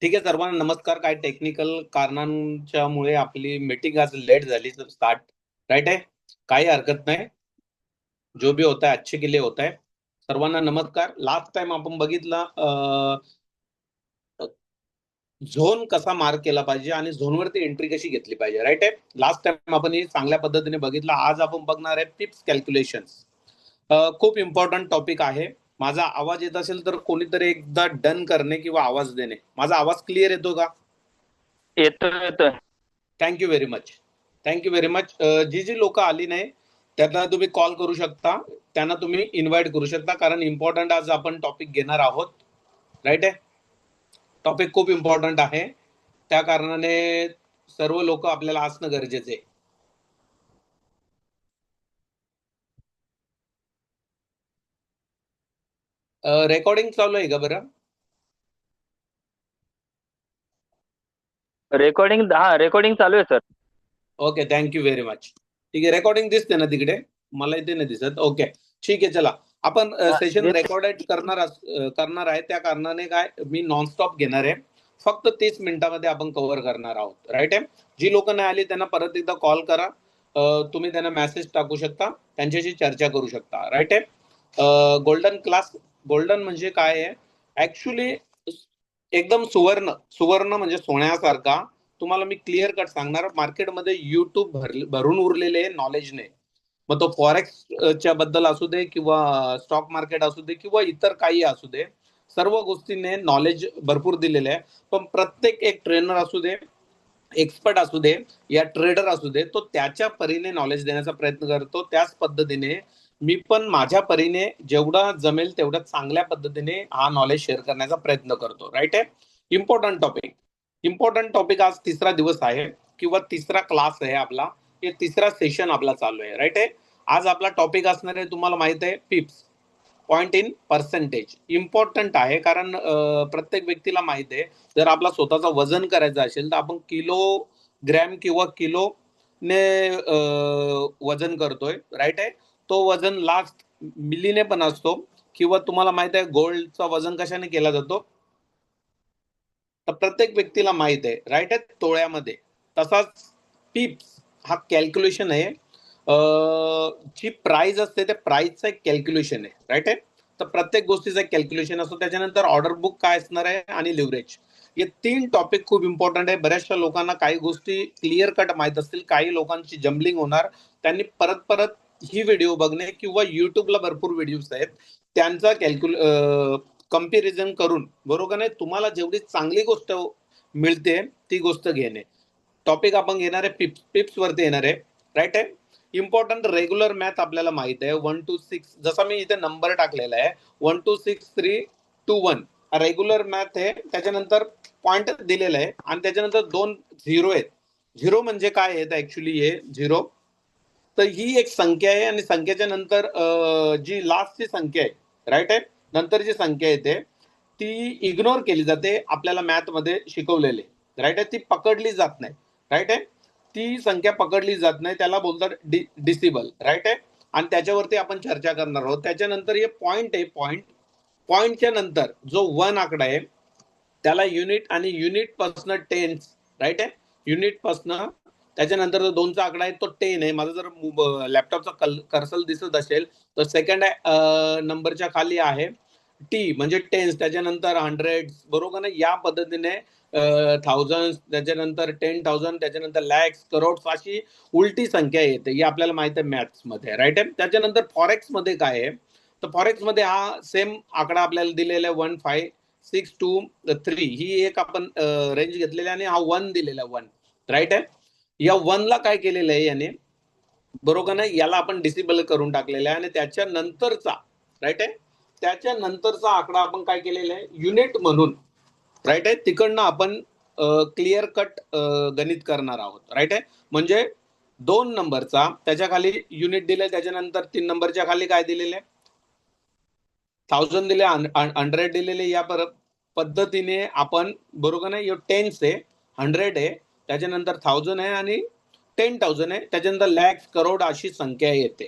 ठीक आहे सर्वांना नमस्कार. काय टेक्निकल कारणांच्यामुळे आपली मीटिंग आज लेट झाली स्टार्ट. राईट आहे, काही हरकत नाही. जो भी होता है अच्छे के लिए होता है. सर्वांना नमस्कार. लास्ट टाइम आपण बघितला झोन कसा मार्क केला पाहिजे आणि झोनवरती एंट्री कशी घेतली पाहिजे. राईट आहे, लास्ट टाइम आपण हे चांगल्या पद्धतीने बघितलं. आज आपण बघणार आहे पिप्स कॅल्क्युलेशन्स. खूप इम्पॉर्टंट टॉपिक आहे. माझा आवाज येत असेल तर कोणीतरी एकदा डन करणे किंवा आवाज देणे. माझा आवाज क्लिअर येतो का? येतोय. Thank you very much. Thank you very much. जी लोक आली नाही त्यांना तुम्ही कॉल करू शकता, त्यांना तुम्ही इन्व्हाइट करू शकता, कारण इम्पॉर्टंट आज आपण टॉपिक घेणार आहोत. राईट आहे, टॉपिक खूप इम्पॉर्टंट आहे. त्या कारणाने सर्व लोक आपल्याला असणं गरजेचे आहे. रेकॉर्डिंग चालू आहे का बरं? रेकॉर्डिंग चालू आहे sir. Okay, thank you very much. ठीक आहे, रेकॉर्डिंग दिसते ना तिकडे? मला इथे नाही दिसत. ओके, ठीक आहे. चला, आपण सेशन रेकॉर्डेड करणार आहे. त्या कारणाने काय मी नॉनस्टॉप घेणार आहे. फक्त 30 मिनिटांमध्ये आपण कव्हर करणार आहोत. राईट आहे, जी लोक नाही आली त्यांना परत एकदा कॉल करा. तुम्ही त्यांना मेसेज टाकू शकता, त्यांच्याशी चर्चा करू शकता. राईट आहे, गोल्डन क्लास. गोल्डन म्हणजे काय आहे ऍक्च्युली? एकदम सुवर्ण. सुवर्ण म्हणजे सोन्यासारखा. तुम्हाला मी क्लिअर कट सांगणार. मार्केटमध्ये युट्यूब भरून उरलेले नॉलेजने, मग तो फॉरेक्स च्या बद्दल असू दे किंवा स्टॉक मार्केट असू दे किंवा इतर काही असू दे, सर्व गोष्टीने नॉलेज भरपूर दिलेले आहे. पण प्रत्येक एक ट्रेनर असू दे, एक्सपर्ट असू दे या ट्रेडर असू दे, तो त्याच्या परीने नॉलेज देण्याचा प्रयत्न करतो. त्याच पद्धतीने मी पण माझ्या परीने जेवढा जमेल तेवढ्या चांगल्या पद्धतीने हा नॉलेज शेअर करण्याचा प्रयत्न करतो. राईट आहे, इम्पॉर्टंट टॉपिक. Important topic. आज तिसरा दिवस आहे किंवा तिसरा क्लास आहे आपला. हे तिसरा सेशन आपला चालू आहे. राईट आहे, आज आपला टॉपिक असणार आहे, तुम्हाला माहित आहे, पिप्स, पॉइंट इन पर्सेंटेज. इम्पॉर्टंट आहे कारण प्रत्येक व्यक्तीला माहित आहे, जर आपला स्वतःचा वजन करायचं असेल तर आपण किलोग्रॅम किंवा किलो ने वजन करतोय. राईट आहे, तो वजन लास्ट मिलीने पण असतो. किंवा तुम्हाला माहित आहे गोल्डचा वजन कशाने केला जातो? तर प्रत्येक व्यक्तीला माहित आहे. राईट आहे, तोळ्यामध्ये. तसाच पिप्स हा कॅल्क्युलेशन आहे. जी प्राइस असते त्या प्राइसचं एक कॅल्क्युलेशन आहे. राईट आहे, तर प्रत्येक गोष्टीचं एक कॅल्क्युलेशन असतो. त्याच्यानंतर ऑर्डर बुक काय असणार आहे आणि लिव्हरेज. हे 3 टॉपिक खूप इम्पॉर्टंट आहे. बऱ्याचशा लोकांना काही गोष्टी क्लिअर कट माहित असतील, काही लोकांची जम्बलिंग होणार. त्यांनी परत परत ही व्हिडिओ बघणे किंवा युट्यूबला भरपूर व्हिडिओज आहेत त्यांचा कंपॅरिझन करून, बरोबर नाही, तुम्हाला जेवढी चांगली गोष्ट मिळते ती गोष्ट घेणे. टॉपिक आपण घेणार आहे पिप्स. पिप्स वरती येणार आहे. राईट आहे, इम्पॉर्टंट रेग्युलर मॅथ आपल्याला माहित आहे. 1 to 6, जसा मी इथे नंबर टाकलेला आहे 1 2 6 3 2 1, रेग्युलर मॅथ आहे. त्याच्यानंतर पॉइंट दिलेला आहे आणि त्याच्यानंतर 2 झिरो आहेत. झिरो म्हणजे काय आहे ऍक्च्युली? हे झिरो तर ही एक संख्या आहे आणि संख्येच्या नंतर जी लास्टची संख्या आहे, राईट आहे, नंतर जी संख्या येते ती इग्नोर केली जाते. आपल्याला मॅथ मध्ये शिकवलेले. राईट आहे, ती पकडली जात नाही. राईट आहे, ती संख्या पकडली जात नाही, त्याला बोलतात डिसिबल. राईट आहे, आणि त्याच्यावरती आपण चर्चा करणार आहोत. त्याच्यानंतर हे पॉइंट आहे. पॉइंटच्या नंतर जो 1 आकडा आहे त्याला युनिट आणि युनिट पासन टेन्स. राईट आहे, युनिट पासन त्याच्यानंतर जो 2चा आकडा आहे तो 10 आहे. माझा जर लॅपटॉपचा कर्सर दिसत असेल तर सेकंड नंबरच्या खाली आहे टी म्हणजे टेन्स. त्याच्यानंतर हंड्रेड, बरोबर ना, या पद्धतीने थाउजंड, त्याच्यानंतर 10,000, त्याच्यानंतर लॅक्स, करोड्स, अशी उलटी संख्या येते. ही आपल्याला माहित आहे मॅथ्स मध्ये. राईट आहे, त्याच्यानंतर फॉरेक्स मध्ये काय आहे, तर फॉरेक्स मध्ये हा सेम आकडा आपल्याला दिलेला आहे 1 5 6 2 3. ही एक आपण रेंज घेतलेली आणि हा 1 दिलेला 1. राईट आहे, या 1 ला काय केलेलं आहे याने, बरोबर नाही, याला आपण डिसेबल करून टाकलेला आहे. आणि त्याच्यानंतरचा, राईट आहे, त्याच्यानंतरचा आकडा आपण काय केलेला आहे युनिट म्हणून. राईट आहे, तिकडनं आपण क्लिअर कट गणित करणार आहोत. राईट आहे, म्हणजे 2 नंबरचा त्याच्या खाली युनिट दिले, त्याच्यानंतर 3 नंबरच्या खाली काय दिलेले, 1000 दिले, 100 दिलेले. या पद्धतीने आपण, बरोबर नाही, टेन्स आहे, 100 आहे, त्याच्यानंतर 1000 आहे आणि 10,000 आहे, त्याच्यानंतर लॅक्स, करोड अशी संख्या येते.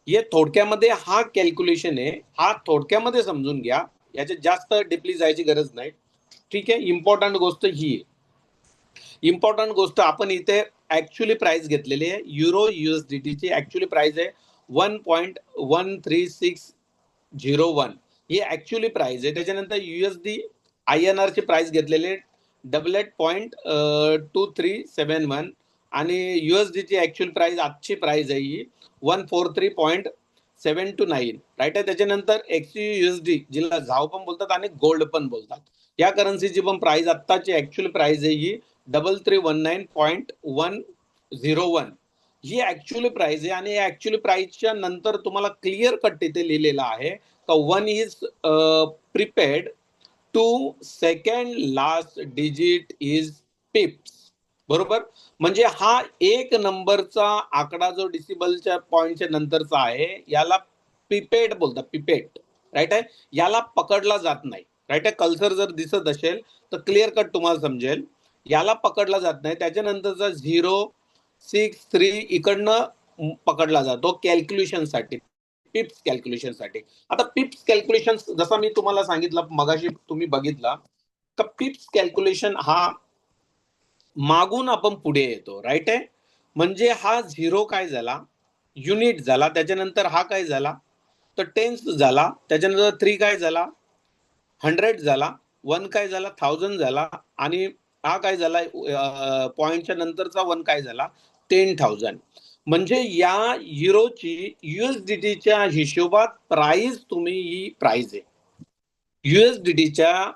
हे थोडक्यामध्ये हा कॅल्क्युलेशन आहे. हा थोडक्यामध्ये समजून घ्या, याच्यात जास्त डीपली जायची गरज नाही. ठीक आहे. इम्पॉर्टंट गोष्ट ही इम्पॉर्टंट गोष्ट आपण इथे ऍक्च्युली प्राइस घेतलेली आहे. युरो USDT ची ऍक्च्युली प्राइस आहे 1.13601 ही ऍक्च्युली प्राइस आहे. त्याच्यानंतर USD INR ची प्राइस घेतलेली आहे 88.2371 आणि USD ची ऍक्च्युअल प्राइस आजची प्राइस आहे ही 143.729 राईट आहे. त्याच्यानंतर XUSD जिला झाव पण बोलतात आणि गोल्ड पण बोलतात. या करन्सीची पण प्राइस आत्ताची ऍक्च्युअल प्राइस आहे ही 3319.101 ही ऍक्च्युअली प्राइस आहे. आणि ऍक्च्युअली प्राइसच्या नंतर तुम्हाला क्लिअर कट इथे लिहिलेला आहे का 1 is prepaid two second last digit is pips. बरोबर. म्हणजे हा एक नंबरचा आकडा जो डिसिबलच्या पॉइंटच्या नंतरचा आहे याला पिपेट बोलतात. पिपेट राईट आहे. याला पकडला जात नाही. राईट आहे. कल्सर जर दिसत असेल तर क्लिअर कट तुम्हाला समजेल. याला पकडला जात नाही. त्याच्यानंतरचा 063 इकडनं पकडला जातो कॅल्क्युलेशनसाठी, पिप्स कॅल्क्युलेशनसाठी. आता पिप्स कॅल्क्युलेशन जसा मी तुम्हाला सांगितलं मगाशी तुम्ही बघितला का पिप्स कॅल्क्युलेशन हा मागून आपण पुढे येतो. राईट आहे. म्हणजे हा 0 काय झाला युनिट झाला. त्याच्यानंतर हा काय झाला तर टेन्स झाला. त्याच्यानंतर 3 काय झाला 100 झाला. 1 काय झाला 1000 झाला. आणि हा काय झाला पॉइंटच्या नंतरचा 1 काय झाला 10,000. म्हणजे या युरोची USDTच्या हिशोबात प्राइस तुम्ही ही प्राइस आहे. USDTच्या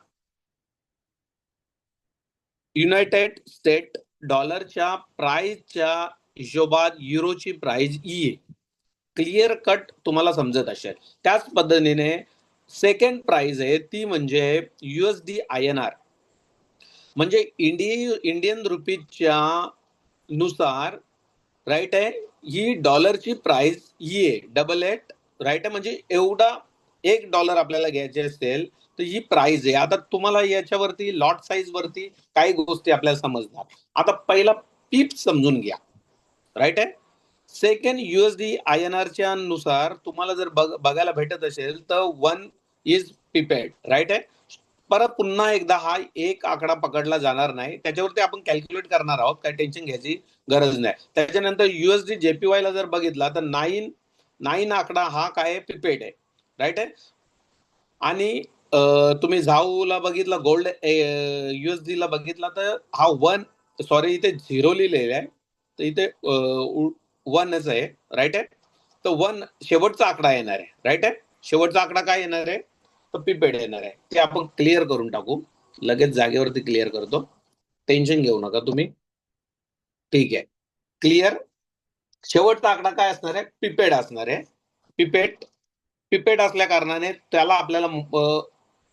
युनायटेड स्टेट डॉलरच्या प्राइसच्या हिशोबात युरोची प्राइस ई आहे. क्लिअर कट तुम्हाला समजत असेल. त्याच पद्धतीने सेकंड प्राइस आहे ती म्हणजे USD INR. म्हणजे इंडियन रुपीच्या नुसार राईट आहे ही डॉलरची प्राइस ही आहे 88 राईट आहे. म्हणजे एवढा $1 आपल्याला घ्यायचे असेल तर ही प्राइस आहे. आता तुम्हाला याच्यावरती लॉट साईज वरती काही गोष्टी आपल्याला समजणार. आता पहिला पिप्स समजून घ्या. राईट आहे. सेकंड USD INR च्या नुसार तुम्हाला जर बघायला भेटत असेल तर 1 इज पिपेड. राईट आहे. परत पुन्हा एकदा हा एक आकडा पकडला जाणार नाही. त्याच्यावरती आपण कॅल्क्युलेट करणार आहोत. काही टेन्शन घ्यायची गरज नाही. त्याच्यानंतर USD JPY ला जर बघितला तर 9 आकडा हा काय प्रिपेड आहे. राईट आहे. आणि तुम्ही झाऊला बघितला गोल्ड USD ला बघितला तर हा 1 सॉरी इथे 0 लिहिलेला आहे तर इथे 1च आहे. राईट आहे. तर 1 शेवटचा आकडा येणार आहे. राईट आहे. शेवटचा आकडा काय येणार आहे तर पिपेड येणार आहे. ते आपण क्लिअर करून टाकू. लगेच जागेवरती क्लिअर करतो. टेन्शन घेऊ नका तुम्ही. ठीक आहे. क्लिअर. शेवटचा आकडा काय असणार आहे पिपेड असणार आहे. पिपेड असल्या कारणाने त्याला आपल्याला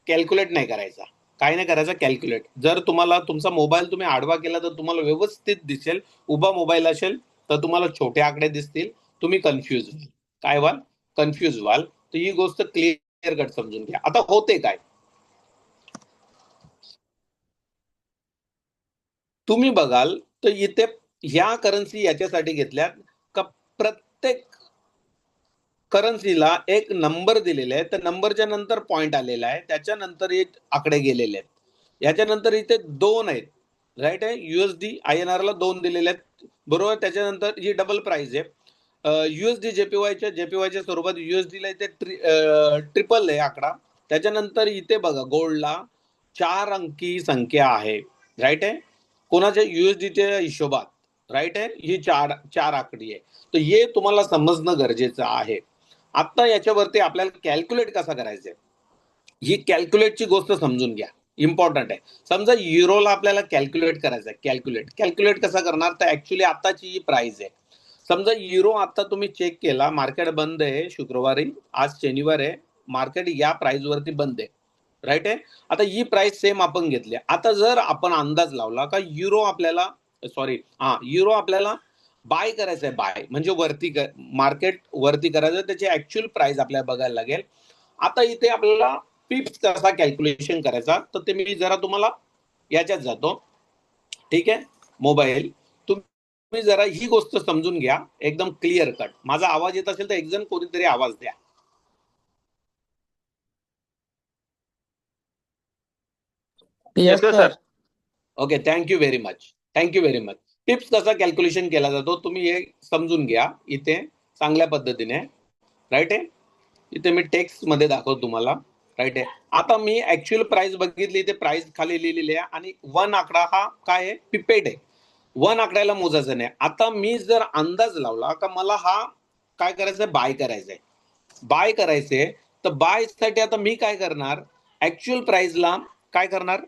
कॅल्क्युलेट नाही करायचा. काय नाही करायचं कॅल्क्युलेट. जर तुम्हाला तुमचा मोबाईल तुम्ही आडवा केला तर तुम्हाला व्यवस्थित दिसेल. उभा मोबाईल असेल तर तुम्हाला छोटे आकडे दिसतील. तुम्ही कन्फ्युज व्हाल. काय व्हाल कन्फ्युज व्हाल. तर ही गोष्ट क्लिअर कट समजून घ्या. आता होते काय तुम्ही बघाल तर इथे ह्या करन्सी याच्यासाठी घेतल्यात का प्रत्येक करन्सीला एक नंबर दिलेला आहे. तर नंबरच्या नंतर पॉइंट आलेला आहे. त्याच्यानंतर एक आकडे गेलेले आहेत. याच्यानंतर इथे 2 आहेत. राईट आहे. USD INR ला 2 दिलेले आहेत. बरोबर. त्याच्यानंतर ही डबल प्राइस आहे. USD JPYच्या स्वरूपात USD ला इथे ट्रिपल आहे आकडा. त्याच्यानंतर इथे बघा गोल्डला 4 अंकी संख्या आहे. राईट आहे. कोणाच्या USDच्या हिशोबात. राईट आहे. ही चार आकडी आहे. तर हे तुम्हाला समजणं गरजेचं आहे. आता याच्यावरती आपल्याला कॅल्क्युलेट कसा करायचं ही कॅल्क्युलेटची गोष्ट समजून घ्या. इम्पॉर्टंट आहे. समजा युरोला आपल्याला कॅल्क्युलेट करायचं आहे. कॅल्क्युलेट कसा करणार तर ऍक्च्युली आताची ही प्राइस आहे. समजा युरो आता तुम्ही चेक केला मार्केट बंद आहे शुक्रवारी. आज शनिवार आहे. मार्केट या प्राइस वरती बंद आहे. राईट आहे. आता ही प्राइस सेम आपण घेतली. आता जर आपण अंदाज लावला का युरो आपल्याला बाय करायचं आहे. बाय म्हणजे वरती मार्केट वरती करायचं. त्याची ऍक्च्युअल प्राइस आपल्याला बघायला लागेल. आता इथे आपल्याला पिप्स कसा कॅल्क्युलेशन करायचा तर ते मी जरा तुम्हाला याच्यात जातो. ठीक आहे. मोबाईल तुम्ही जरा ही गोष्ट समजून घ्या एकदम क्लिअर कट. माझा आवाज येत असेल तर एक जण कोणीतरी आवाज द्या. येतोय sir. Okay, thank you very much. Thank you very much. Tips कसा कॅल्क्युलेशन केला जातो तुम्ही हे समजून घ्या इथे चांगल्या पद्धतीने. राईट आहे. इथे मी टेक्स्ट मध्ये दाखवतो तुम्हाला. राईट आहे. आता मी ऍक्च्युअल प्राइस बघितली, इथे प्राइस खाली लिहिलेली आहे आणि 1 आकडा हा काय आहे, पिपेट आहे. 1 आकड्याला मोजायचं नाही. आता मी जर अंदाज लावला का मला हा काय करायचंय, बाय करायचंय. बाय करायचंय तर बाय साठी आता मी काय करणार, ऍक्च्युअल प्राइसला काय करणार,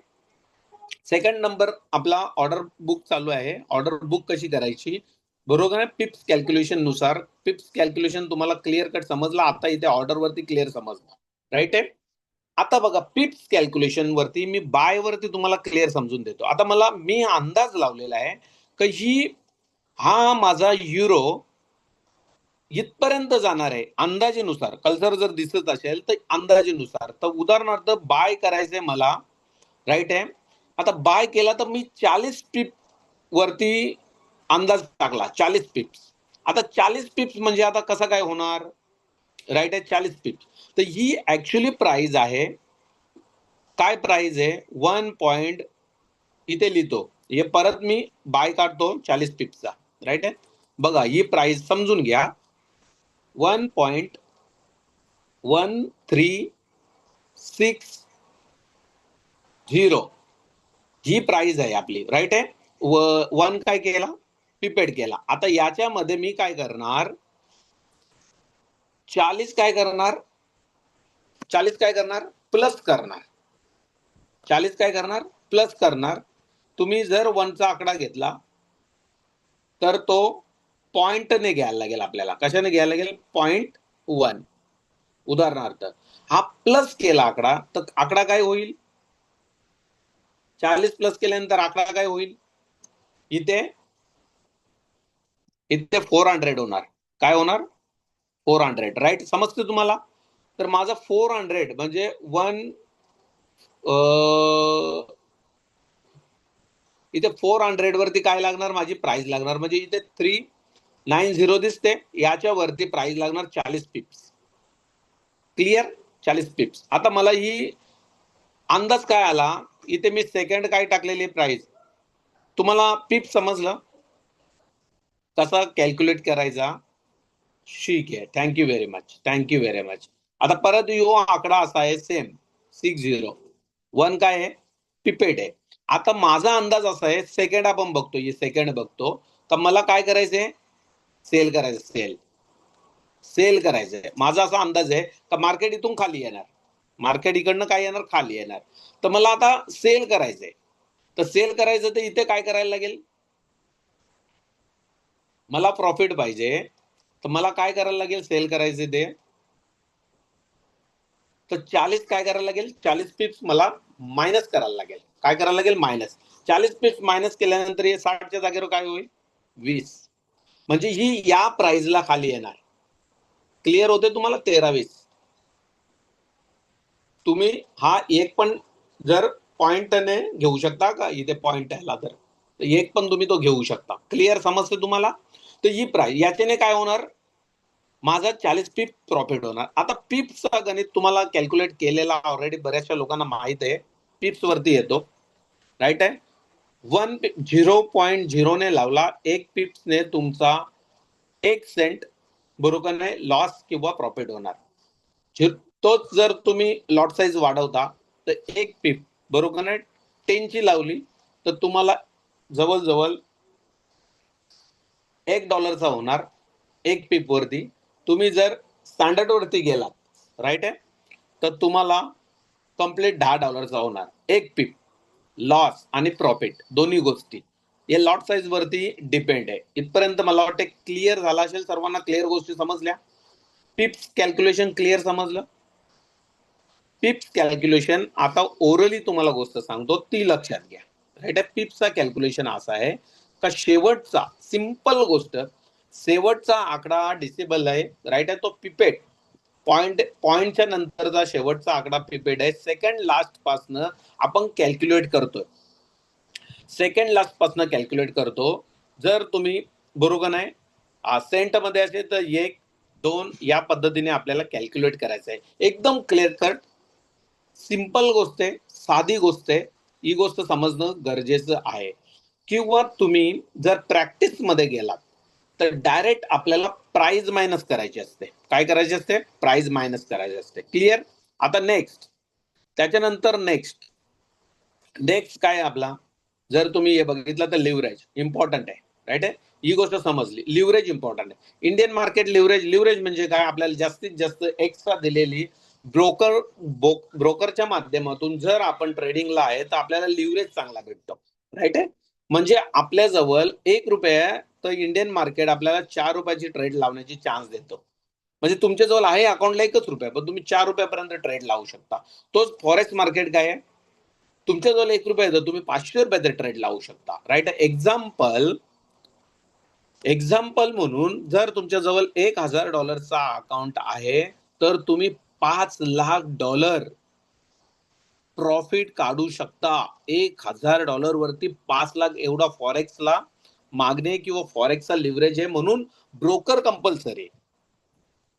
सेकंड नंबर आपला ऑर्डर बुक चालू आहे. ऑर्डर बुक कशी करायची बरोबर आहे, पिप्स कॅल्क्युलेशन नुसार. पिप्स कॅल्क्युलेशन तुम्हाला क्लिअर कट समजला आता, इथे ऑर्डर वरती क्लिअर समजलं. राईट आहे. आता बघा पिप्स कॅल्क्युलेशन वरती मी बाय वरती तुम्हाला क्लिअर समजून देतो. आता मी अंदाज लावलेला आहे की हा माझा युरो इथपर्यंत जाणार आहे अंदाजेनुसार. कल्सर जर दिसत असेल तर अंदाजेनुसार. तर उदाहरणार्थ बाय करायचंय मला. राईट आहे. आता बाय केला तर मी 40 पिप वरती अंदाज टाकला, 40 पिप्स. आता 40 पिप्स म्हणजे आता कसं काय होणार, राईट आहे, 40 पिप्स. तर ही ऍक्च्युअली प्राइस आहे. काय प्राइस आहे, 1 पॉइंट इथे लिहितो, हे परत मी बाय काढतो 40 पिप्सचा. राईट आहे. बघा ही प्राइस समजून घ्या, 1.1360 ही प्राइस आहे आपली. राईट आहे. वन काय केला, पिपेड केला. आता याच्यामध्ये मी काय करणार, 40 काय करणार, 40 काय करणार, प्लस करणार. 40 काय करणार, प्लस करणार. तुम्ही जर 1चा आकडा घेतला तर तो पॉइंटने घ्यायला लागेल आपल्याला. कशाने घ्यायला लागेल, 0.1. उदाहरणार्थ हा प्लस केला आकडा तर आकडा काय होईल, 40 प्लस केल्यानंतर आकडा काय होईल, इथे 400 होणार. काय होणार, 400. राईट, समजते तुम्हाला. तर माझा 400 म्हणजे 1 इथे 400 वरती काय लागणार, माझी प्राइस लागणार. म्हणजे इथे 390 दिसते, याच्या वरती प्राइस लागणार 40 पिप्स. क्लिअर, 40 पिप्स. आता मला ही अंदाज काय आला, इथे मी सेकंड काय टाकलेली प्राइस. तुम्हाला पिप समजलं कसा कॅल्क्युलेट करायचा. ठीक आहे, thank you very much. Thank you very much. आता परत यो आकडा असा आहे सेम 60. 1 काय आहे, पिपेट आहे. आता माझा अंदाज असा आहे, सेकंड आपण बघतो, हे सेकंड बघतो. तर मला काय करायचंय, सेल करायचं. सेल करायचंय. माझा असा अंदाज आहे का मार्केट इथून खाली येणार, मार्केट इकडनं काय येणार, खाली येणार. तर मला आता सेल करायचंय. तर सेल करायचं तर इथे काय करायला लागेल, मला प्रॉफिट पाहिजे तर मला काय करायला लागेल, सेल करायचे ते. तर 40 काय करायला लागेल, 40 पिप्स मला मायनस करायला लागेल. काय करायला लागेल, मायनस. 40 पिप्स मायनस केल्यानंतर हे 60च्या जागेवर काय होईल, 20. म्हणजे ही या प्राइसला खाली येणार. क्लिअर होते तुम्हाला, 13-20. तुम्ही हा एक पण जर पॉइंटने घेऊ शकता का, इथे पॉइंट आला तर एक पण तुम्ही तो घेऊ शकता. क्लिअर समजते तुम्हाला. तर ही प्राइस, याच्याने काय होणार, माझा 40 पिप प्रॉफिट होणार. आता पिप्सचा गणित तुम्हाला कॅल्क्युलेट केलेला ऑलरेडी बऱ्याचशा लोकांना माहित आहे. पिप्स वरती येतो. राईट आहे. 0.0 ने लावला, एक पिप्सने तुमचा 1 सेंट बरोबर नाही लॉस किंवा प्रॉफिट होणार. तोच जर तुम्ही लॉट साईज वाढवता तर एक पिप बरोबर नाही 10 ची लावली तर तुम्हाला जवळजवळ $1 होणार एक पिप वरती. तुम्ही जर स्टँडर्ड वरती गेलात, राईट आहे, तर तुम्हाला कम्प्लीट $10 होणार एक पिप. लॉस आणि प्रॉफिट दोन्ही गोष्टी हे लॉट साईज वरती डिपेंड आहे. इथपर्यंत मला वाटतं क्लिअर झाला असेल सर्वांना. क्लिअर गोष्टी समजल्या. पिप्स कॅल्क्युलेशन क्लिअर समजलं. पिप्स कॅल्क्युलेशन आता ओरली तुम्हाला गोष्ट सांगतो ती लक्षात घ्या. राईट आहे. पिप्सचा कॅल्क्युलेशन असा आहे का शेवटचा सिंपल गोष्ट, शेवटचा आकडा डिसेबल आहे. राईट आहे, तो पिपेट पॉइंटच्या नंतरचा शेवटचा आकडा पिपेट आहे. सेकंड लास्ट पासनं आपण कॅल्क्युलेट करतोय, सेकंड लास्ट पासनं कॅल्क्युलेट करतो. जर तुम्ही बरोबर नाही सेंट मध्ये असेल तर 1, 2 या पद्धतीने आपल्याला कॅल्क्युलेट करायचं आहे. एकदम क्लिअर कट सिंपल गोष्ट आहे, साधी गोष्ट आहे. ही गोष्ट समजणं गरजेचं आहे. किंवा तुम्ही जर प्रॅक्टिस मध्ये गेलात तर डायरेक्ट आपल्याला प्राइस मायनस करायची असते. काय करायचे असते? प्राइस मायनस करायचे असते. क्लिअर? आता नेक्स्ट, त्याच्यानंतर नेक्स्ट काय आहे आपला? जर तुम्ही हे बघितलं तर लिव्हरेज इम्पॉर्टंट आहे. राईट आहे? ही गोष्ट समजली. लिव्हरेज इम्पॉर्टंट आहे. इंडियन मार्केट लिव्हरेज म्हणजे काय? आपल्याला जास्तीत जास्त एक्स्ट्रा दिलेली ब्रोकरच्या माध्यमातून जर आपण ट्रेडिंगला आहे तर आपल्याला लिव्हरेज चांगला भेटतो. राईट आहे? म्हणजे आपल्याजवळ 1 रुपया तर इंडियन मार्केट आपल्याला 4 रुपयाची ट्रेड लावण्याची चान्स देतो. म्हणजे तुमच्याजवळ आहे अकाउंटला 1 रुपया, पण तुम्ही 4 रुपयापर्यंत ट्रेड लावू शकता. तोच फॉरेक्स मार्केट काय आहे? तुमच्याजवळ 1 रुपया तर तुम्ही 500 रुपयाचा ट्रेड लावू शकता. राईट? एक्झाम्पल म्हणून जर तुमच्याजवळ $1,000 अकाउंट आहे तर तुम्ही $5,00,000 प्रॉफिट काढू शकता. $1,000 वरती 5,00,000 एवढा फॉरेक्सला मागणे किंवा फॉरेक्सचा लिव्हरेज आहे, म्हणून ब्रोकर कंपल्सरी.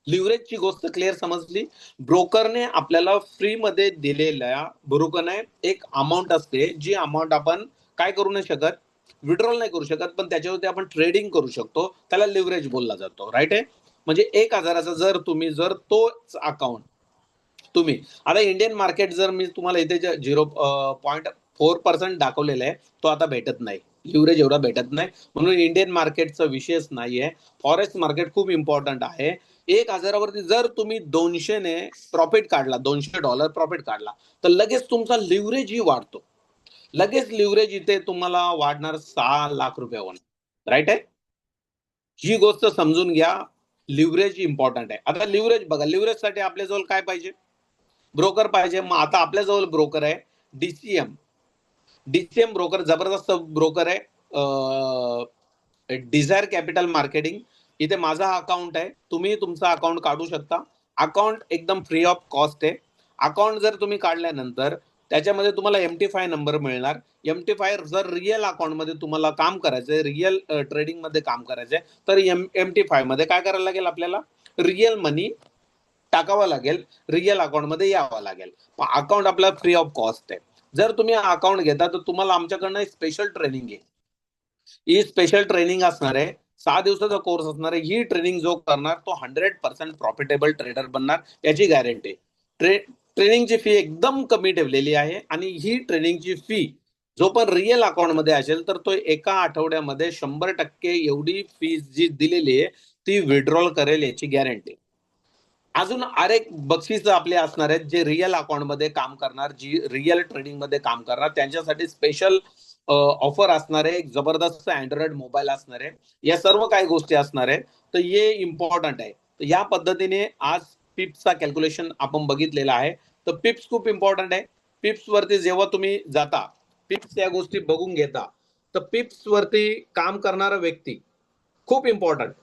लिव्हरेजची गोष्ट क्लिअर समजली? ब्रोकरने आपल्याला फ्री मध्ये दिलेल्या ब्रोकरने एक अमाऊंट असते, जी अमाऊंट आपण काय करू नाही शकत, विड्रॉल नाही करू शकत, पण त्याच्यावरती आपण ट्रेडिंग करू शकतो. त्याला लिव्हरेज बोलला जातो. राईट आहे? म्हणजे 1,000चा जर तोच अकाउंट तुम्ही आता इंडियन मार्केट जर मी तुम्हाला इथे 0.4% दाखवलेला आहे, तो आता भेटत नाही. लिव्हरेज एवढा भेटत नाही, म्हणून इंडियन मार्केटचा विषयच नाहीये. फॉरेक्स मार्केट खूप इम्पॉर्टंट आहे. 1,000 वरती जर तुम्ही 200 ने प्रॉफिट काढला, $200 प्रॉफिट काढला, तर लगेच तुमचा लिव्हरेजही वाढतो. लगेच लिव्हरेज इथे तुम्हाला वाढणार 6 लाख रुपये होणार. राईट आहे? ही गोष्ट समजून घ्या. लिव्हरेज इम्पॉर्टंट आहे. आता लिव्हरेज बघा, लिव्हरेजसाठी आपल्याजवळ काय पाहिजे? ब्रोकर पाहिजे. मग आता आपल्याजवळ ब्रोकर आहे डीसीएम ब्रोकर, जबरदस्त ब्रोकर आहे. डिझायर कॅपिटल मार्केटिंग, इथे माझा अकाउंट आहे, तुम्ही तुमचा अकाउंट काढू शकता. अकाउंट एकदम फ्री ऑफ कॉस्ट आहे. अकाउंट जर तुम्ही काढल्यानंतर त्याच्यामध्ये तुम्हाला MT5 नंबर मिळणार. MT5 जर रिअल अकाउंटमध्ये तुम्हाला काम करायचंय, रिअल ट्रेडिंग मध्ये काम करायचंय, तर MT5 मध्ये काय करायला लागेल? आपल्याला रिअल मनी टाकावं लागेल, रिअल अकाउंट मध्ये यावं लागेल. अकाउंट आपला फ्री ऑफ कॉस्ट आहे. जर तुम्ही अकाउंट घेता तर तुम्हाला आमच्याकडनं स्पेशल ट्रेनिंग आहे. ही स्पेशल ट्रेनिंग असणार आहे. 6 दिवसाचा कोर्स असणार आहे. ही ट्रेनिंग जो करणार तो 100% प्रॉफिटेबल ट्रेडर बनणार, याची गॅरंटी. ट्रेनिंगची फी एकदम कमी ठेवलेली आहे, आणि ही ट्रेनिंगची फी जो पण रिअल अकाउंट मध्ये असेल तर तो एका आठवड्यामध्ये 100% एवढी फी जी दिलेली आहे ती विड्रॉल करेल, याची गॅरंटी. अजून अनेक बक्षीस आपले असणार आहेत, जे रिअल अकाउंट मध्ये काम करणार, जी रिअल ट्रेडिंग मध्ये काम करणार, त्यांच्यासाठी स्पेशल ऑफर असणार आहे. एक जबरदस्त अँड्रॉइड मोबाईल असणार आहे. या सर्व काही गोष्टी असणार आहे. तर हे इम्पॉर्टंट आहे. तर या पद्धतीने आज पिप्सचा कॅल्क्युलेशन आपण बघितलेला आहे. तर पिप्स खूप इम्पॉर्टंट आहे. पिप्स वरती जेव्हा तुम्ही जाता, पिप्स या गोष्टी बघून घेता, तर पिप्स वरती काम करणारा व्यक्ती खूप इम्पॉर्टंट,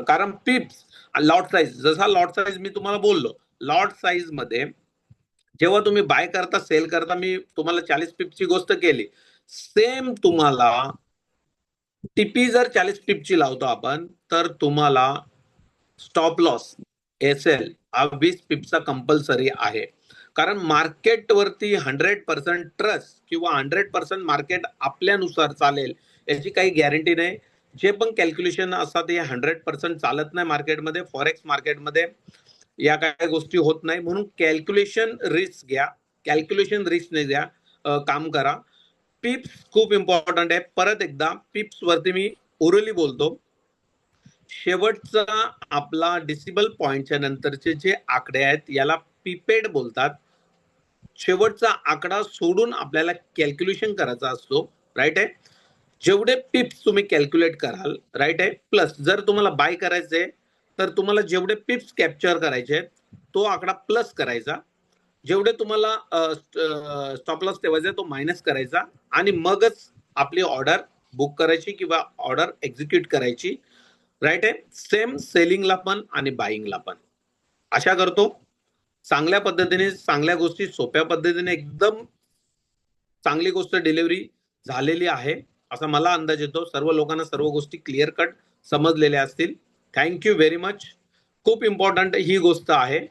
कारण पिप्स लॉट साईज, जसा लॉट साईज मी तुम्हाला बोललो, लॉट साईज मध्ये जेव्हा तुम्ही बाय करता, सेल करता, मी तुम्हाला 40 पिपची गोष्ट केली, सेम तुम्हाला टीपी जर 40 पिपची लावतो आपण, तर तुम्हाला स्टॉप लॉस SL हा 20 पिपचा कंपल्सरी आहे. कारण मार्केट वरती 100% ट्रस्ट किंवा 100% मार्केट आपल्यानुसार चालेल याची काही गॅरंटी नाही. जे पण कॅल्क्युलेशन असतात हे 100% चालत नाही मार्केटमध्ये. फॉरेक्स मार्केटमध्ये या काही गोष्टी होत नाही, म्हणून कॅल्क्युलेशन रिस्क घ्या, कॅल्क्युलेशन रिस्क नाही द्या, काम करा. पिप्स खूप इम्पॉर्टंट आहे. परत एकदा पिप्स वरती मी ओरली बोलतो. शेवटचा आपला डिसिबल पॉइंटच्या नंतरचे जे आकडे आहेत याला पिपेड बोलतात. शेवटचा आकडा सोडून आपल्याला कॅल्क्युलेशन करायचा असतो. राईट आहे? जेवढे पिप्स तुम्ही कॅल्क्युलेट कराल, राईट आहे, प्लस जर तुम्हाला बाय करायचे तर तुम्हाला जेवढे पिप्स कॅप्चर करायचे तो आकडा प्लस करायचा, जेवढे तुम्हाला स्टॉप लॉस ठेवायचा तो मायनस करायचा, आणि मगच आपली ऑर्डर बुक करायची किंवा ऑर्डर एक्झिक्यूट करायची. राईट आहे? सेम सेलिंगला पण आणि बाईंगला पण अशा करतो. चांगल्या पद्धतीने, चांगल्या गोष्टी सोप्या पद्धतीने, एकदम चांगली गोष्ट डिलिव्हरी झालेली आहे असा मला अंदाज येतो. सर्व लोकांना सर्व गोष्टी क्लिअर कट समजलेल्या असतील. Thank you very much. खूप इम्पॉर्टंट ही गोष्ट आहे.